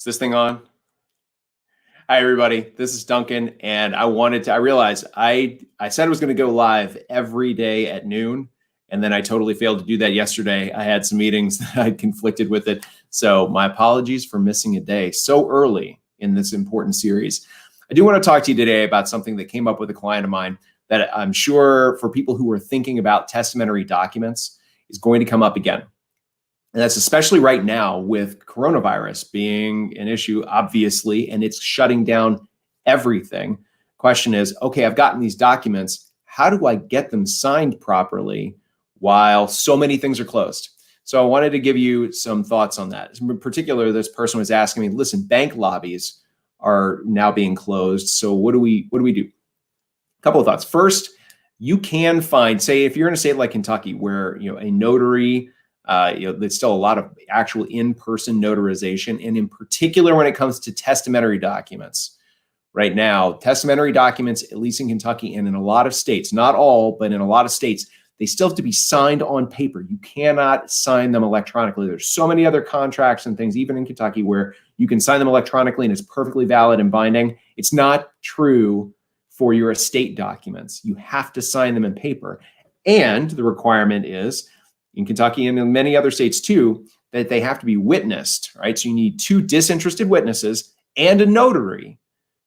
this thing on? Hi, everybody. This is Duncan, and I realized I said I was going to go live every day at noon, and then I totally failed to do that yesterday. I had some meetings that I conflicted with it. So my apologies for missing a day so early in this important series. I do want to talk to you today about something that came up with a client of mine that I'm sure for people who are thinking about testamentary documents is going to come up again. And that's especially right now with coronavirus being an issue, obviously, and it's shutting down everything. Question is, okay, I've gotten these documents. How do I get them signed properly while so many things are closed? So I wanted to give you some thoughts on that. In particular, this person was asking me, listen, bank lobbies are now being closed. So what do we do? A couple of thoughts. First, you can find, say, if you're in a state like Kentucky where a notary, there's still a lot of actual in-person notarization. And in particular, when it comes to testamentary documents, right now, testamentary documents, at least in Kentucky and in a lot of states, not all, but in a lot of states, they still have to be signed on paper. You cannot sign them electronically. There's so many other contracts and things, even in Kentucky, where you can sign them electronically and it's perfectly valid and binding. It's not true for your estate documents. You have to sign them in paper. And the requirement is, in Kentucky and in many other states too, that they have to be witnessed, right? So you need two disinterested witnesses and a notary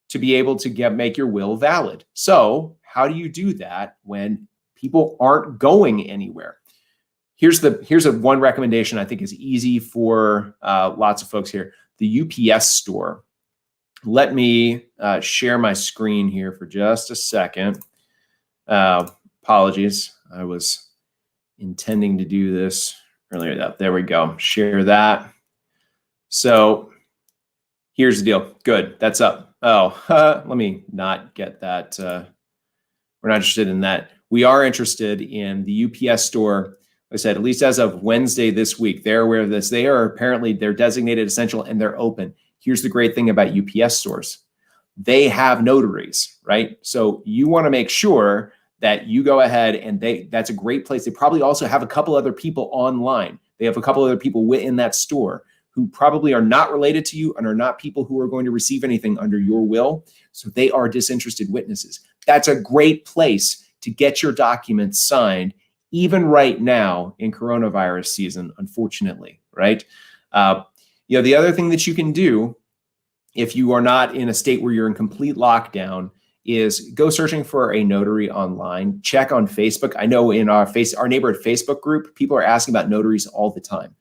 to be able to make your will valid. So how do you do that when people aren't going anywhere? Here's a one recommendation I think is easy for lots of folks here. The UPS store. Let me share my screen here for just a second. Apologies, I was intending to do this earlier. There we go. Share that. So here's the deal. Good. That's up. Oh, let me not get that. We're not interested in that. We are interested in the UPS store. Like I said, at least as of Wednesday this week, they're aware of this. They're designated essential and they're open. Here's the great thing about UPS stores. They have notaries, right? So you want to make sure that you go ahead and that's a great place. They probably also have a couple other people online. They have a couple other people within that store who probably are not related to you and are not people who are going to receive anything under your will. So they are disinterested witnesses. That's a great place to get your documents signed, even right now in coronavirus season, unfortunately, right? The other thing that you can do if you are not in a state where you're in complete lockdown is go searching for a notary online. Check on Facebook. I know in our neighborhood Facebook group, people are asking about notaries all the time.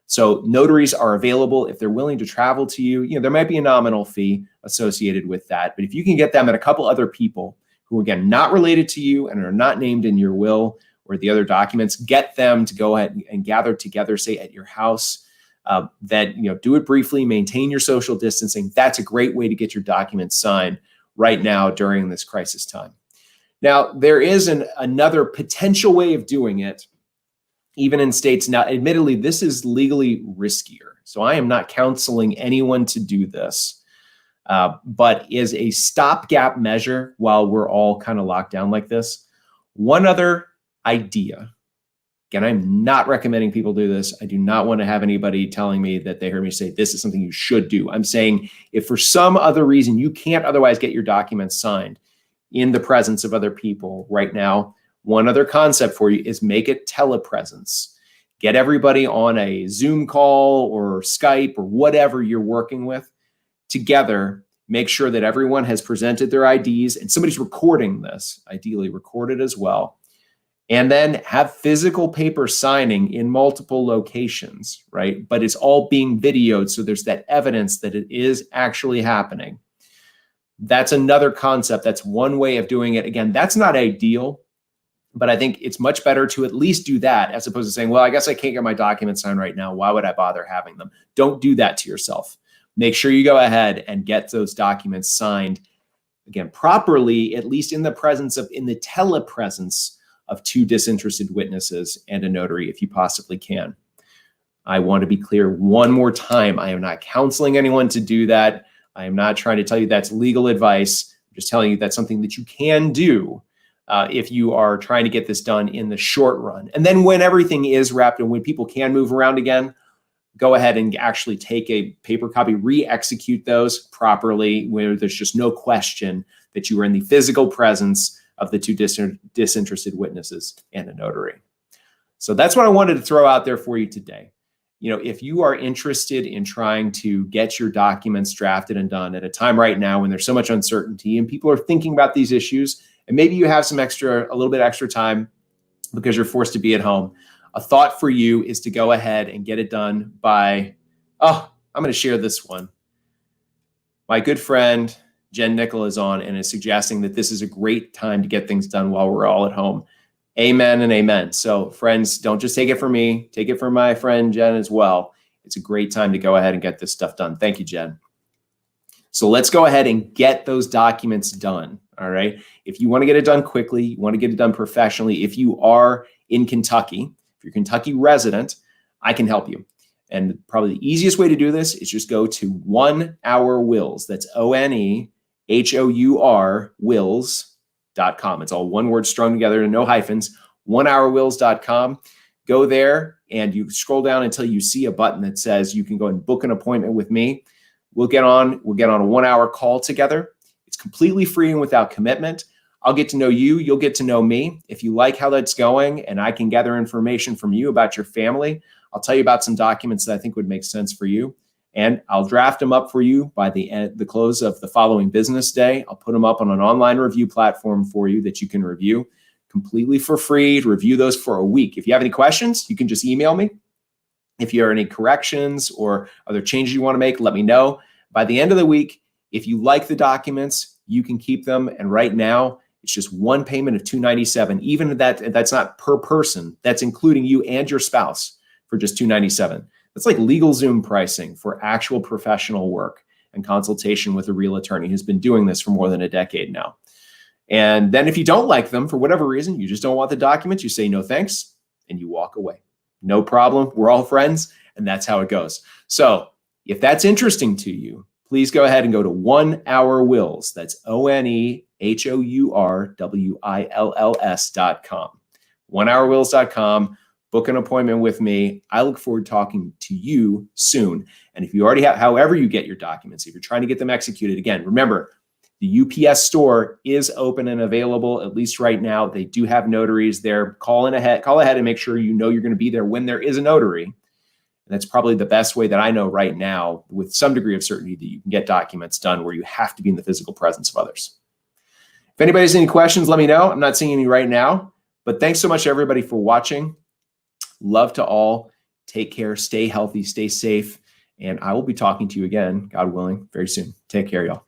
So notaries are available if they're willing to travel to you. There might be a nominal fee associated with that, but if you can get them and a couple other people who are, again, not related to you and are not named in your will or the other documents, get them to go ahead and gather together, say at your house. Do it briefly, maintain your social distancing. That's a great way to get your documents signed right now during this crisis time. Now, there is another potential way of doing it, even in states. Now, admittedly, this is legally riskier. So I am not counseling anyone to do this, but is a stopgap measure while we're all kind of locked down like this. One other idea. Again, I'm not recommending people do this. I do not want to have anybody telling me that they heard me say this is something you should do. I'm saying if for some other reason you can't otherwise get your documents signed in the presence of other people right now, one other concept for you is make it telepresence. Get everybody on a Zoom call or Skype or whatever you're working with together. Make sure that everyone has presented their IDs and somebody's recording this, ideally record it as well. And then have physical paper signing in multiple locations, right? But it's all being videoed, so there's that evidence that it is actually happening. That's another concept. That's one way of doing it. Again, that's not ideal, but I think it's much better to at least do that as opposed to saying, well, I guess I can't get my documents signed right now. Why would I bother having them? Don't do that to yourself. Make sure you go ahead and get those documents signed, again, properly, at least in the telepresence of two disinterested witnesses and a notary, if you possibly can. I want to be clear one more time. I am not counseling anyone to do that. I am not trying to tell you that's legal advice. I'm just telling you that's something that you can do if you are trying to get this done in the short run. And then when everything is wrapped and when people can move around again, go ahead and actually take a paper copy, re-execute those properly, where there's just no question that you are in the physical presence of the two disinterested witnesses and a notary. So that's what I wanted to throw out there for you today. If you are interested in trying to get your documents drafted and done at a time right now when there's so much uncertainty and people are thinking about these issues, and maybe you have a little bit extra time because you're forced to be at home, a thought for you is to go ahead and get it done by, I'm going to share this one. My good friend, Jen Nickel, is on and is suggesting that this is a great time to get things done while we're all at home. Amen and amen. So friends, don't just take it from me, take it from my friend Jen as well. It's a great time to go ahead and get this stuff done. Thank you, Jen. So let's go ahead and get those documents done. All right. If you want to get it done quickly, you want to get it done professionally. If you are in Kentucky, if you're a Kentucky resident, I can help you. And probably the easiest way to do this is just go to 1 Hour Wills. That's ONEHOUR Wills.com. It's all one word strung together and no hyphens. 1hourwills.com. Go there and you scroll down until you see a button that says you can go and book an appointment with me. We'll get on a 1 hour call together. It's completely free and without commitment. I'll get to know you. You'll get to know me. If you like how that's going and I can gather information from you about your family, I'll tell you about some documents that I think would make sense for you. And I'll draft them up for you by the close of the following business day. I'll put them up on an online review platform for you that you can review completely for free, to review those for a week. If you have any questions, you can just email me. If you have any corrections or other changes you want to make, let me know. By the end of the week, if you like the documents, you can keep them. And right now, it's just one payment of $297. Even that's not per person. That's including you and your spouse for just $297. That's like LegalZoom pricing for actual professional work and consultation with a real attorney who's been doing this for more than a decade now. And then if you don't like them for whatever reason, you just don't want the documents, you say no thanks, and you walk away. No problem. We're all friends, and that's how it goes. So if that's interesting to you, please go ahead and go to 1 Hour Wills. That's ONEHOURWILLS.com. 1hourwills.com. Book an appointment with me. I look forward to talking to you soon. And if you already have, however you get your documents, if you're trying to get them executed, again, remember, the UPS store is open and available, at least right now. They do have notaries there. Call ahead and make sure you know you're going to be there when there is a notary. And that's probably the best way that I know right now, with some degree of certainty, that you can get documents done where you have to be in the physical presence of others. If anybody has any questions, let me know. I'm not seeing any right now, but thanks so much, everybody, for watching. Love to all. Take care. Stay healthy. Stay safe. And I will be talking to you again, God willing, very soon. Take care, y'all.